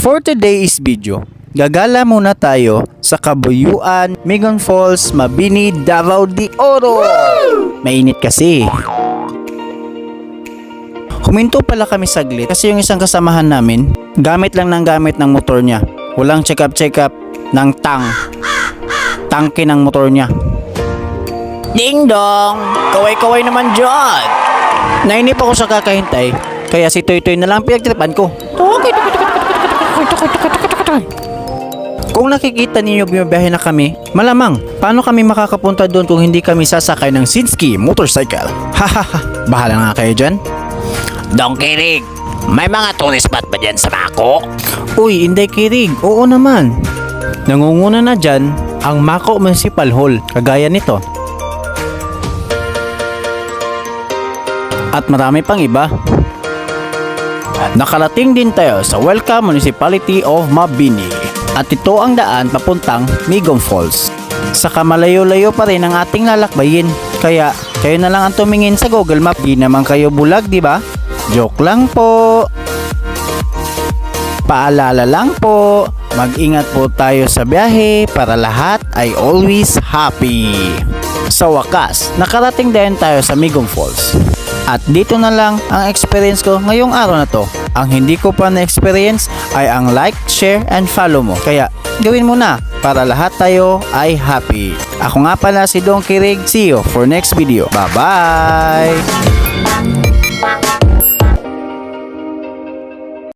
For today's video, gagala muna tayo sa Cabuyuan, Migon Falls, Mabini, Davao de Oro. Mainit kasi. Huminto pala kami saglit kasi yung isang kasamahan namin, gamit lang ng gamit ng motor niya. Walang check-up ng tangke ng motor niya. Ding dong! Kaway-kaway naman dyan! Nainip ako sa kakahintay, kaya si Toy Toy na lang pinagtripan ko. Kung nakikita ninyo bumibiyahe na kami, malamang paano kami makakapunta doon kung hindi kami sasakay ng Sinski motorcycle? Hahaha, bahala nga kayo dyan. Dong Kirig, may mga tourist spot ba dyan sa Mako? Uy, Inday Kirig, oo naman. Nangunguna na dyan ang Mako Municipal Hall, kagaya nito. At marami pang iba. Nakarating din tayo sa Welcome Municipality of Mabini. At ito ang daan papuntang Migon Falls. Saka malayo-layo pa rin ang ating lalakbayin. Kaya kayo na lang ang tumingin sa Google Map. Di naman kayo bulag, di ba? Joke lang po. Paalala lang po, mag-ingat po tayo sa biyahe para lahat ay always happy. Sa wakas, nakarating din tayo sa Migon Falls. At dito na lang ang experience ko ngayong araw na to. Ang hindi ko pa na-experience ay ang like, share, and follow mo. Kaya gawin mo na para lahat tayo ay happy. Ako nga pala si Dong Kirig. See you for next video. Bye-bye!